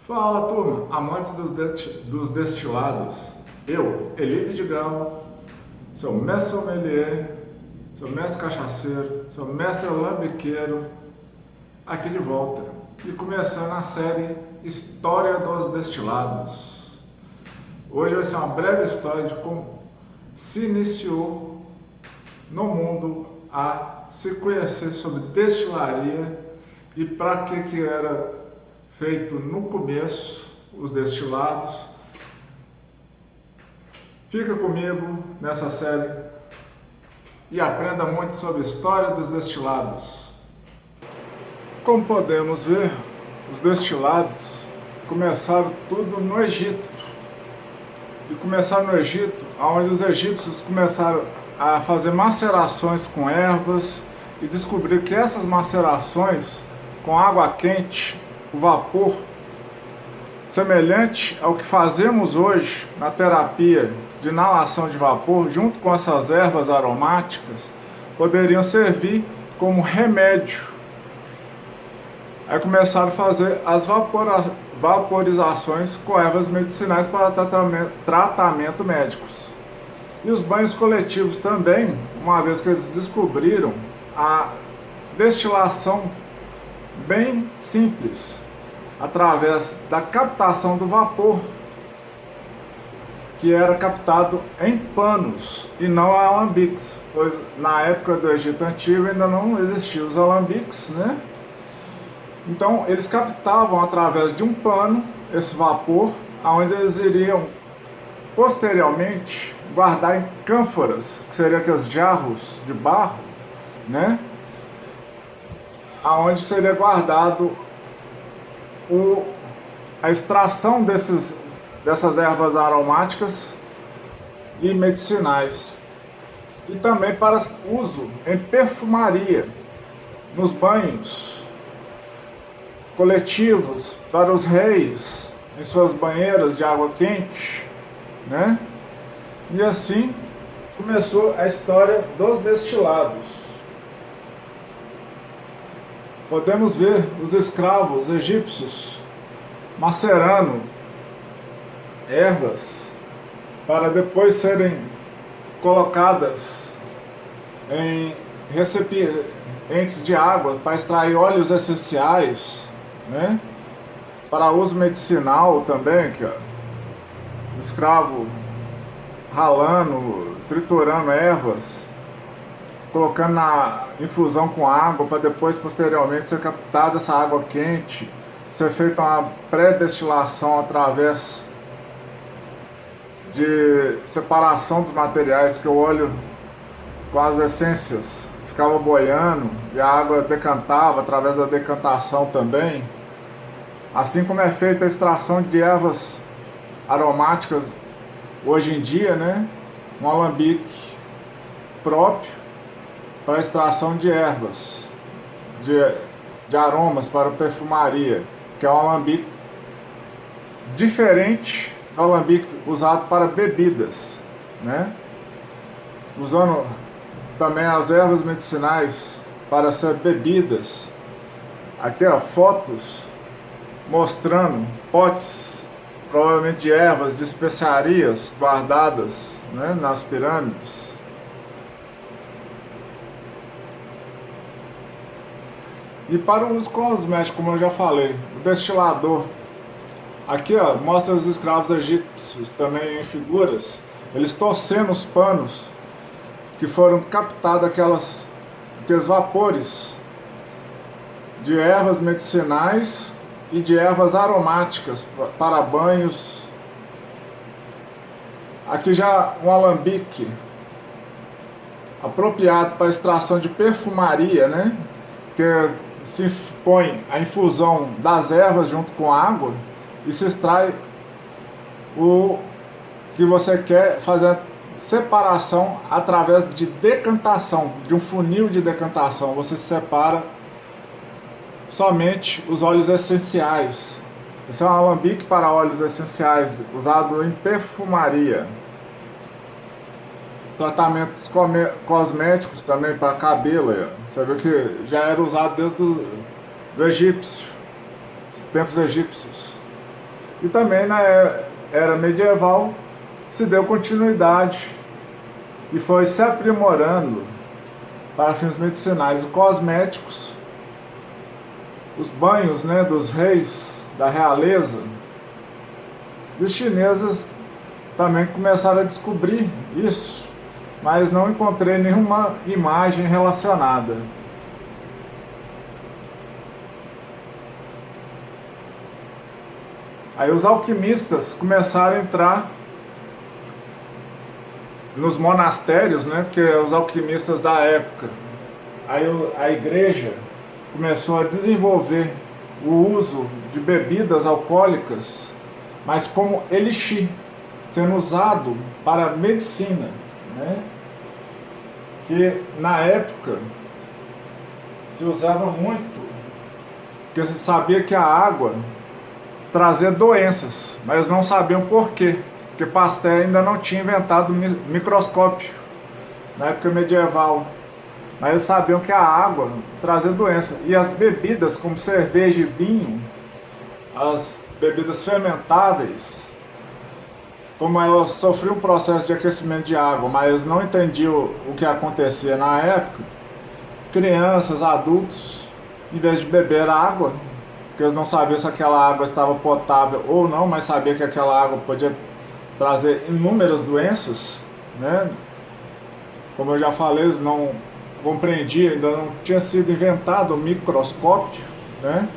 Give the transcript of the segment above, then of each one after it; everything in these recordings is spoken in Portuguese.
Fala, turma, amantes dos destilados. Eu, Eli Vidigal, sou mestre sommelier, sou mestre cachaceiro, sou mestre alambiqueiro, aqui de volta. E começando a série História dos Destilados. Hoje vai ser uma breve história de como se iniciou no mundo a se conhecer sobre destilaria e para que era feito no começo os destilados. Fica comigo nessa série e aprenda muito sobre a história dos destilados. Como podemos ver, os destilados começaram tudo no Egito. E começaram no Egito, onde os egípcios começaram a fazer macerações com ervas e descobriram que essas macerações com água quente, o vapor, semelhante ao que fazemos hoje na terapia de inalação de vapor, junto com essas ervas aromáticas, poderiam servir como remédio. Aí começaram a fazer as vaporizações com ervas medicinais para tratamento médicos. E os banhos coletivos também, uma vez que eles descobriram a destilação bem simples, através da captação do vapor, que era captado em panos e não alambiques, pois na época do Egito Antigo ainda não existiam os alambiques, né? Então eles captavam através de um pano esse vapor, onde eles iriam posteriormente guardar em cânforas, que seriam aqueles jarros de barro, né? Aonde seria guardado a extração dessas ervas aromáticas e medicinais. E também para uso em perfumaria, nos banhos coletivos, para os reis, em suas banheiras de água quente, né? E assim começou a história dos destilados. Podemos ver os escravos egípcios macerando ervas para depois serem colocadas em recipientes de água para extrair óleos essenciais, né? Para uso medicinal também, que o escravo ralando, triturando ervas, colocando na infusão com água para depois, posteriormente, ser captada essa água quente, ser feita uma pré-destilação através de separação dos materiais, que o óleo com as essências ficava boiando e a água decantava através da decantação também. Assim como é feita a extração de ervas aromáticas hoje em dia, né? Um alambique próprio para a extração de ervas, de aromas para perfumaria, que é um alambique diferente do alambique usado para bebidas, né? Usando também as ervas medicinais para ser bebidas. Aqui, ó, fotos mostrando potes, provavelmente de ervas, de especiarias guardadas, né, nas pirâmides. E para o uso cosmético, como eu já falei, o destilador. Aqui, ó, mostra os escravos egípcios também em figuras, eles torcendo os panos que foram captados aqueles vapores de ervas medicinais e de ervas aromáticas para banhos. Aqui já um alambique apropriado para extração de perfumaria, né? Que se põe a infusão das ervas junto com a água e se extrai o que você quer fazer a separação através de decantação, de um funil de decantação. Você separa somente os óleos essenciais. Esse é um alambique para óleos essenciais, usado em perfumaria. Tratamentos cosméticos também para cabelo. Você vê que já era usado desde do egípcio, os tempos egípcios. E também na era medieval se deu continuidade e foi se aprimorando para fins medicinais e cosméticos. Os banhos, né, dos reis, da realeza. E os chineses também começaram a descobrir isso, mas não encontrei nenhuma imagem relacionada. Aí os alquimistas começaram a entrar nos monastérios, né, porque os alquimistas da época. Aí a igreja começou a desenvolver o uso de bebidas alcoólicas, mas como elixir, sendo usado para medicina, né? Que na época se usava muito, porque se sabia que a água trazia doenças, mas não sabiam por quê, porque Pasteur ainda não tinha inventado microscópio na época medieval. Mas eles sabiam que a água trazia doença. E as bebidas, como cerveja e vinho, as bebidas fermentáveis, como elas sofriam um processo de aquecimento de água, mas eles não entendiam o que acontecia na época, crianças, adultos, em vez de beber água, porque eles não sabiam se aquela água estava potável ou não, mas sabiam que aquela água podia trazer inúmeras doenças, né? Como eu já falei, eles não compreendia, ainda não tinha sido inventado o microscópio, né?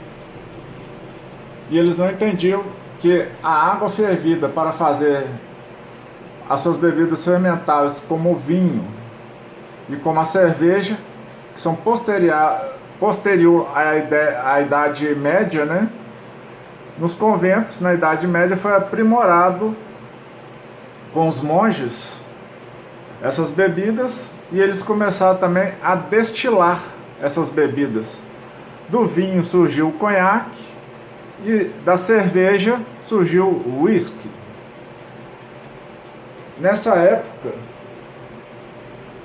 E eles não entendiam que a água fervida para fazer as suas bebidas fermentáveis, como o vinho e como a cerveja, que são posterior à Idade Média, né? Nos conventos, na Idade Média, foi aprimorado com os monges essas bebidas, e eles começaram também a destilar essas bebidas. Do vinho surgiu o conhaque e da cerveja surgiu o uísque. Nessa época,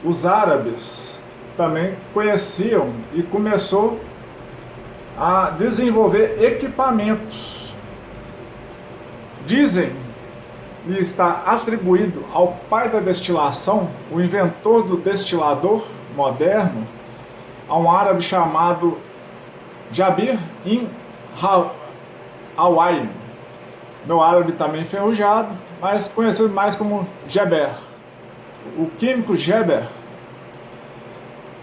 os árabes também conheciam e começou a desenvolver equipamentos. Dizem, e está atribuído ao pai da destilação, o inventor do destilador moderno, a um árabe chamado Jabir ibn Hawaim. Meu árabe também enferrujado, mas conhecido mais como Geber. O químico Geber,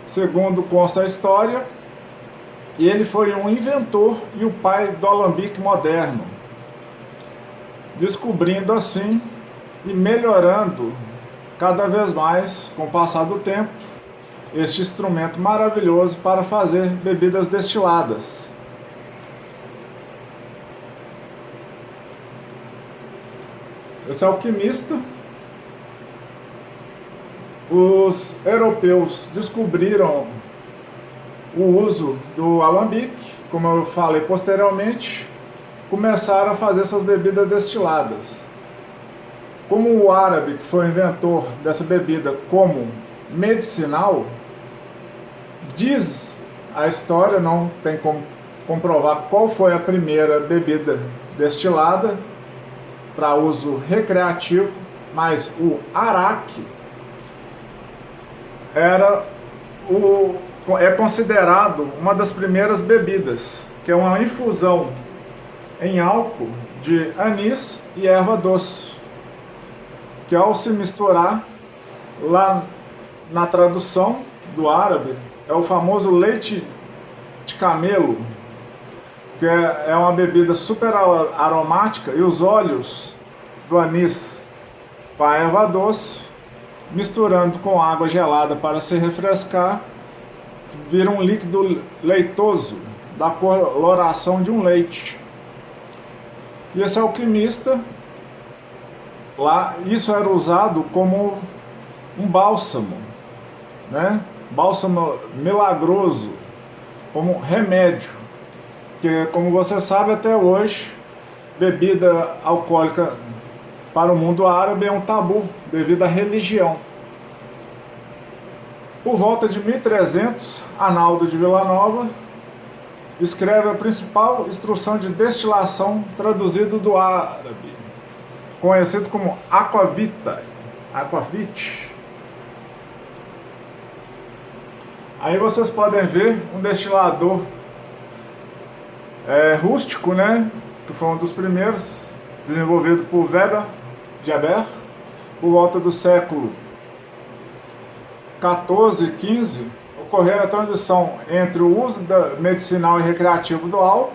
segundo consta a história, ele foi um inventor e o pai do alambique moderno, descobrindo assim e melhorando cada vez mais, com o passar do tempo, este instrumento maravilhoso para fazer bebidas destiladas. Esse alquimista, os europeus descobriram o uso do alambique, como eu falei posteriormente, começaram a fazer suas bebidas destiladas. Como o árabe, que foi o inventor dessa bebida como medicinal, diz a história, não tem como comprovar qual foi a primeira bebida destilada para uso recreativo, mas o araque é considerado uma das primeiras bebidas, que é uma infusão em álcool de anis e erva doce, que ao se misturar, lá na tradução do árabe, é o famoso leite de camelo, que é uma bebida super aromática, e os óleos do anis com a erva doce, misturando com água gelada para se refrescar, vira um líquido leitoso, da coloração de um leite. E esse alquimista, lá, isso era usado como um bálsamo, né? Bálsamo milagroso, como remédio, que, como você sabe, até hoje, bebida alcoólica para o mundo árabe é um tabu, devido à religião. Por volta de 1300, Arnaldo de Villanova escreve a principal instrução de destilação traduzido do árabe, conhecido como aquavita, aquavit. Aí vocês podem ver um destilador rústico, né, que foi um dos primeiros, desenvolvido por Weber Geber, por volta do século 14 e 15, ocorreu a transição entre o uso medicinal e recreativo do álcool.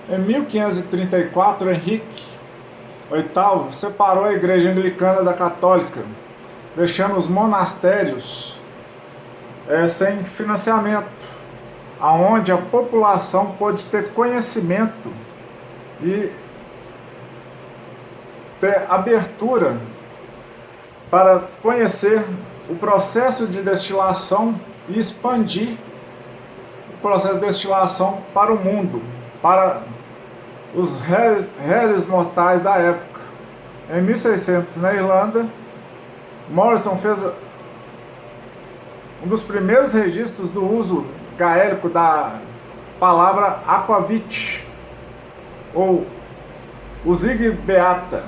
Em 1534, Henrique VIII separou a igreja anglicana da católica, deixando os monastérios sem financiamento, aonde a população pôde ter conhecimento e ter abertura para conhecer o processo de destilação e expandir o processo de destilação para o mundo, para os réis mortais da época. Em 1600, na Irlanda, Morrison fez um dos primeiros registros do uso gaélico da palavra aquavit, ou Usig Beata,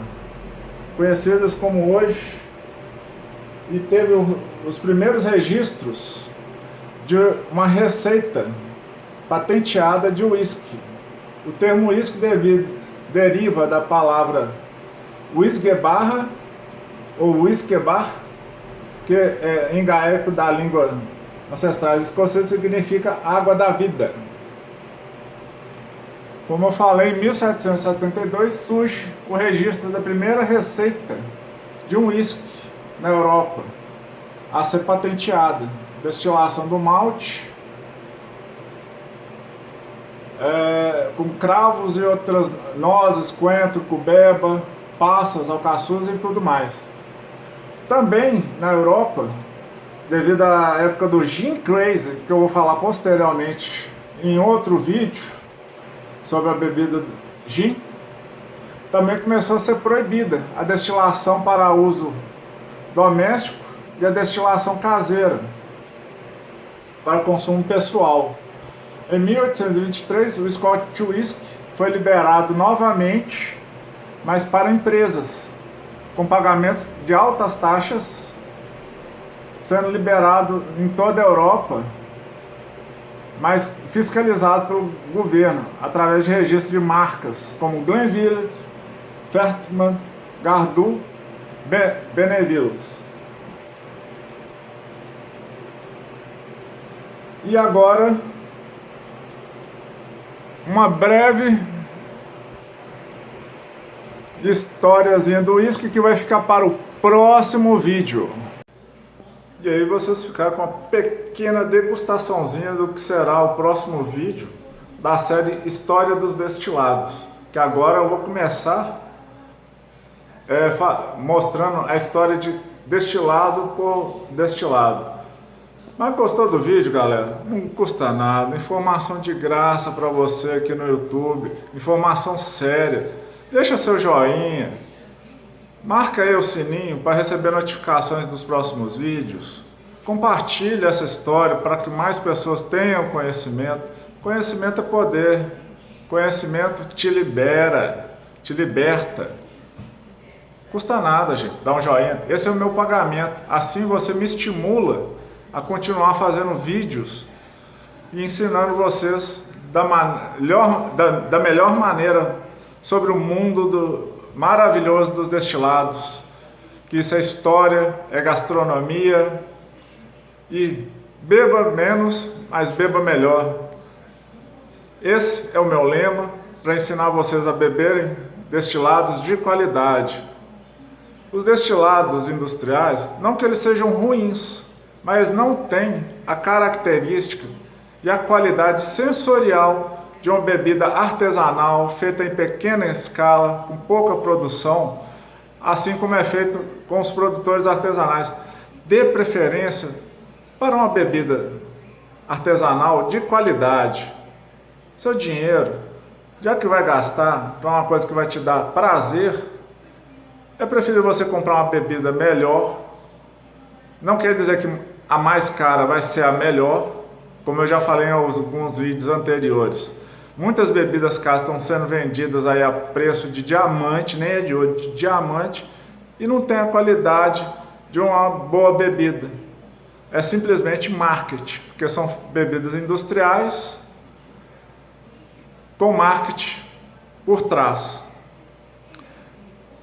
conhecidas como hoje, e teve os primeiros registros de uma receita patenteada de uísque. O termo uísque deriva da palavra uisgebarra ou uisquebar, que em gaélico da língua ancestrais escocesa significa água da vida. Como eu falei, em 1772 surge o registro da primeira receita de um uísque na Europa a ser patenteada. Destilação do malte, com cravos e outras nozes, coentro, cubeba, passas, alcaçuz e tudo mais. Também na Europa, devido à época do gin crazy, que eu vou falar posteriormente em outro vídeo sobre a bebida gin, também começou a ser proibida a destilação para uso doméstico e a destilação caseira para consumo pessoal. Em 1823, o Scotch Whisky foi liberado novamente, mas para empresas, com pagamentos de altas taxas, sendo liberado em toda a Europa, mas fiscalizado pelo governo, através de registro de marcas como Glenlivet, Fertman, Gardou, Beneville. E agora, uma breve historiazinha do uísque que vai ficar para o próximo vídeo. E aí vocês ficaram com uma pequena degustaçãozinha do que será o próximo vídeo da série História dos Destilados, que agora eu vou começar mostrando a história de destilado por destilado. Mas gostou do vídeo, galera? Não custa nada, informação de graça para você aqui no YouTube, informação séria. Deixa seu joinha, marca aí o sininho para receber notificações dos próximos vídeos. Compartilhe essa história para que mais pessoas tenham conhecimento. Conhecimento é poder, conhecimento te libera, te liberta. Custa nada, gente, dá um joinha. Esse é o meu pagamento, assim você me estimula a continuar fazendo vídeos e ensinando vocês da melhor maneira sobre o mundo maravilhoso dos destilados, que isso é história, é gastronomia, e beba menos, mas beba melhor. Esse é o meu lema, para ensinar vocês a beberem destilados de qualidade. Os destilados industriais, não que eles sejam ruins, mas não tem a característica e a qualidade sensorial de uma bebida artesanal, feita em pequena escala, com pouca produção, assim como é feito com os produtores artesanais. Dê preferência para uma bebida artesanal de qualidade. Seu dinheiro, já que vai gastar para uma coisa que vai te dar prazer, é preferível você comprar uma bebida melhor. Não quer dizer que a mais cara vai ser a melhor, como eu já falei em alguns vídeos anteriores. Muitas bebidas casas estão sendo vendidas aí a preço de diamante, nem é de ouro, de diamante, e não tem a qualidade de uma boa bebida. É simplesmente marketing, porque são bebidas industriais com marketing por trás.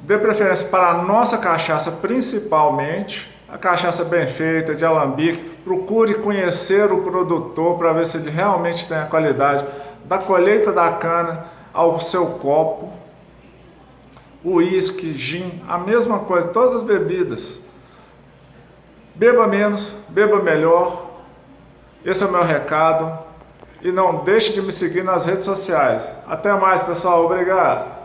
Dê preferência para a nossa cachaça, principalmente a cachaça bem feita, de alambique. Procure conhecer o produtor para ver se ele realmente tem a qualidade da colheita da cana ao seu copo. Uísque, gin, a mesma coisa, todas as bebidas. Beba menos, beba melhor. Esse é o meu recado. E não deixe de me seguir nas redes sociais. Até mais, pessoal. Obrigado.